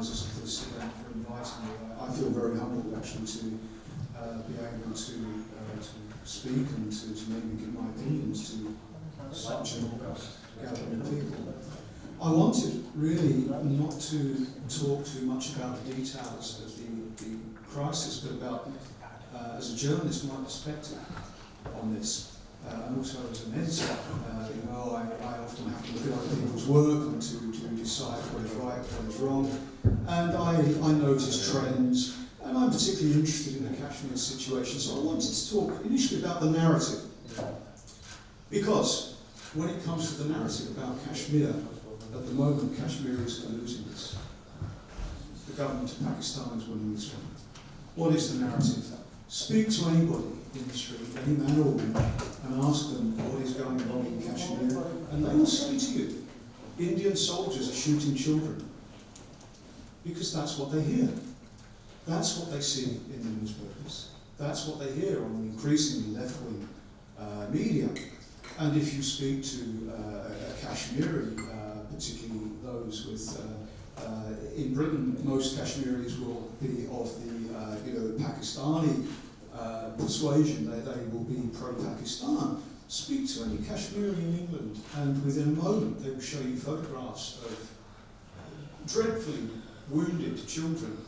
organisers of this event for inviting me. I feel very humbled actually to be able to speak and to maybe give my opinions to such an august gathering of people. I wanted really not to talk too much about the details of the crisis, but about, as a journalist, my perspective on this. And also as an editor, I often have to look at other people's work and to decide what is right, what is wrong. And I notice trends, and I'm particularly interested in the Kashmir situation. So I wanted to talk initially about the narrative. Because when it comes to the narrative about Kashmir, at the moment Kashmiris are losing this. The government of Pakistan is winning this one. What is the narrative? Speak to anybody in the street, any man or woman, and ask them what is going on in Kashmir, and they will say to you, Indian soldiers are shooting children. Because that's what they hear. That's what they see in the newspapers. That's what they hear on the increasingly left-wing media. And if you speak to a Kashmiri, particularly those with, in Britain, most Kashmiris will be of the Pakistani persuasion, they will be pro-Pakistan. Speak to any Kashmiri in England, and within a moment they will show you photographs of dreadfully wounded children.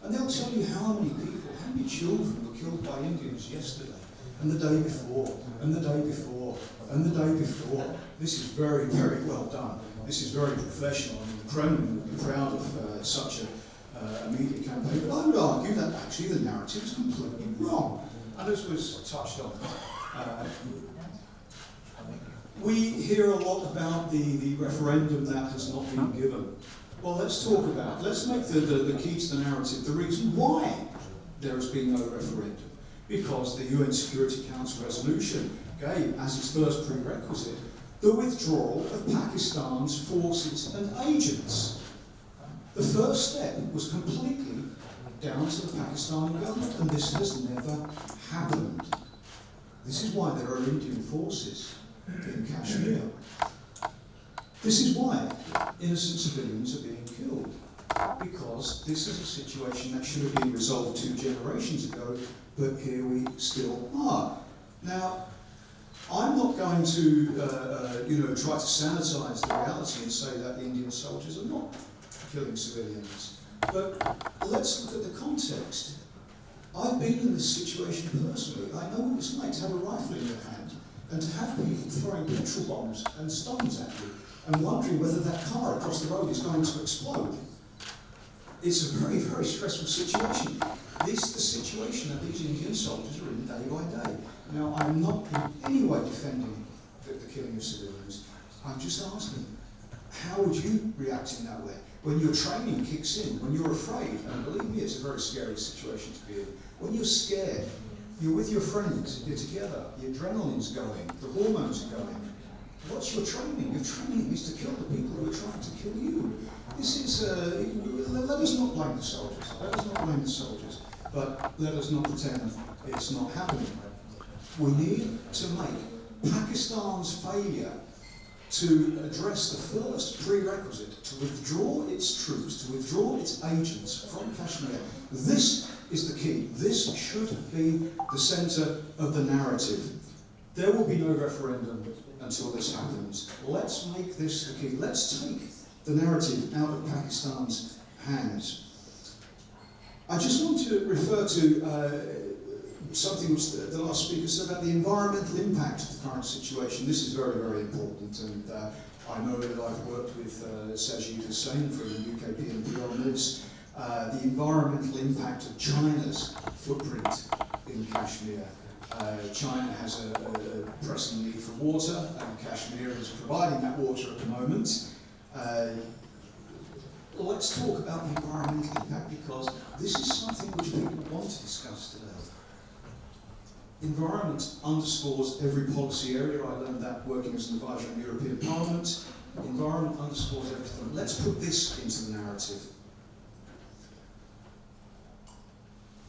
And they'll tell you how many people, how many children were killed by Indians yesterday, and the day before, and the day before, and the day before. This is very, very well done. This is very professional. I mean, the Kremlin would be proud of such a media campaign, but I would argue that actually the narrative is completely wrong. And as was touched on, we hear a lot about the referendum that has not been given. Well, let's talk about, let's make the key to the narrative the reason why there has been no referendum. Because the UN Security Council resolution gave as its first prerequisite the withdrawal of Pakistan's forces and agents. The first step was completely down to the Pakistani government, and this has never happened. This is why there are Indian forces in Kashmir. This is why innocent civilians are being killed, because this is a situation that should have been resolved 2 generations ago, but here we still are. Now, I'm not going to, try to sanitize the reality and say that the Indian soldiers are not killing civilians. But let's look at the context. I've been in this situation personally. I know what it's like to have a rifle in your hand and to have people throwing petrol bombs and stones at you and wondering whether that car across the road is going to explode. It's a very, very stressful situation. This is the situation that these Indian soldiers are in day by day. Now, I'm not in any way defending the killing of civilians. I'm just asking, how would you react in that way? When your training kicks in, when you're afraid, and believe me, it's a very scary situation to be in. When you're scared, you're with your friends, you're together, the adrenaline's going, the hormones are going. What's your training? Your training is to kill the people who are trying to kill you. This is, let us not blame the soldiers. Let us not blame the soldiers. But let us not pretend it's not happening. We need to make Pakistan's failure to address the first prerequisite, to withdraw its troops, to withdraw its agents from Kashmir. This is the key. This should be the centre of the narrative. There will be no referendum until this happens. Let's make this the key. Let's take the narrative out of Pakistan's hands. I just want to refer to something which the last speaker said about the environmental impact of the current situation. This is very, very important, and I know that I've worked with Sajid Hussain from the UK PNP on this. The environmental impact of China's footprint in Kashmir. China has a pressing need for water, and Kashmir is providing that water at the moment. Let's talk about the environmental impact, because this is something which people want to discuss today. Environment underscores every policy area. I learned that working as an advisor in the European Parliament. Environment underscores everything. Let's put this into the narrative.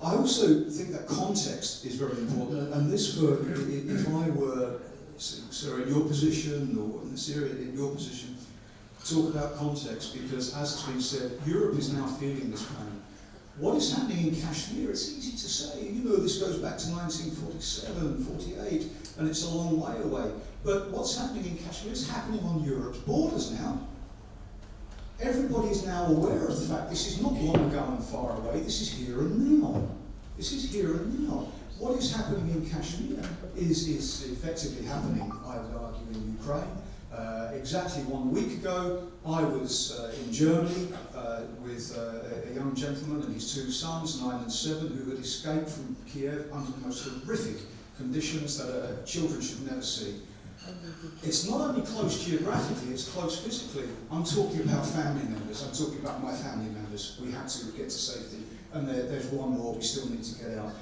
I also think that context is very important, and this for, if I were, Sarah, in your position, or in this area, in your position, talk about context, because as it's been said, Europe is now feeling this pain. What is happening in Kashmir, it's easy to say. You know, this goes back to 1947, 48, and it's a long way away. But what's happening in Kashmir is happening on Europe's borders now. Everybody is now aware of the fact this is not long ago and far away, this is here and now. This is here and now. What is happening in Kashmir is effectively happening, I would argue, in Ukraine. Exactly 1 week ago, I was in Germany with a young gentleman and his 2 sons, 9 and 7, who had escaped from Kiev under the most horrific conditions that children should never see. It's not only close geographically, it's close physically. I'm talking about family members, I'm talking about my family members. We had to get to safety, and there's one more we still need to get out.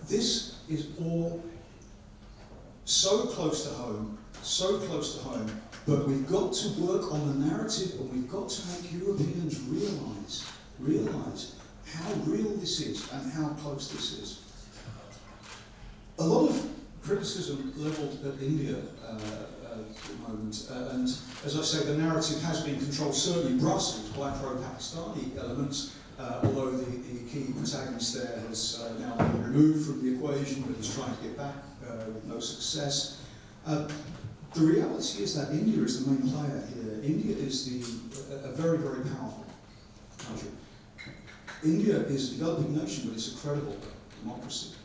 This is all so close to home, but we've got to work on the narrative, and we've got to make Europeans realise how real this is and how close this is. A lot of criticism levelled at India at the moment, and as I say, the narrative has been controlled, certainly Brussels, by pro-Pakistani elements, although the key protagonist there has now been removed from the equation, but is trying to get back with no success. The reality is that India is the main player here. India is a very, very powerful country. India is a developing nation, but it's a credible democracy.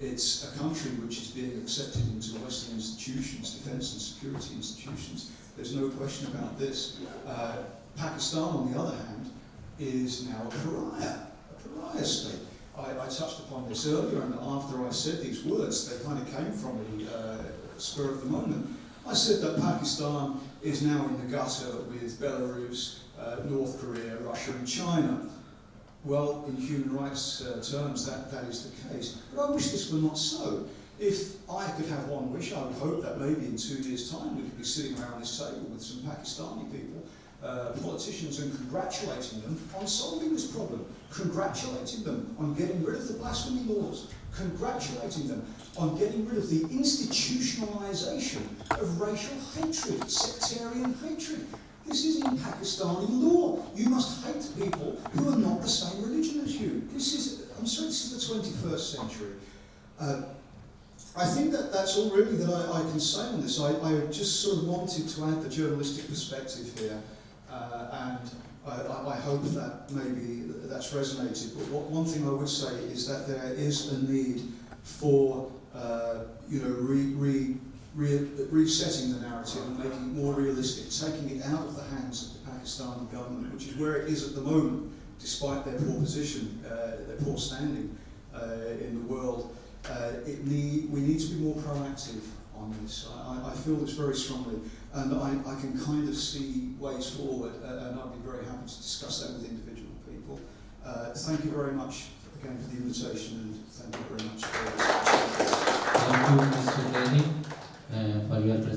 It's a country which is being accepted into Western institutions, defence and security institutions. There's no question about this. Pakistan, on the other hand, is now a pariah state. I touched upon this earlier, and after I said these words, they kind of came from the spur of the moment. I said that Pakistan is now in the gutter with Belarus, North Korea, Russia and China. Well, in human rights terms, that is the case. But I wish this were not so. If I could have one wish, I would hope that maybe in 2 years' time we could be sitting around this table with some Pakistani people, politicians, and congratulating them on solving this problem, congratulating them on getting rid of the blasphemy laws, congratulating them on getting rid of the institutionalisation of racial hatred, sectarian hatred. This is in Pakistani law. You must hate people who are not the same religion as you. I'm sorry, this is the 21st century. I think that's all really that I can say on this. I just sort of wanted to add the journalistic perspective here, and I hope that maybe that's resonated. But one thing I would say is that there is a need for resetting the narrative and making it more realistic, taking it out of the hands of the Pakistani government, which is where it is at the moment, despite their poor position, their poor standing in the world. We need to be more proactive on this. I feel this very strongly, and I can kind of see ways forward, and I'd be very happy to discuss that with individual people. Thank you very much again for the invitation, and thank you very much for Thank you, Mr. Kenny, for your presentation.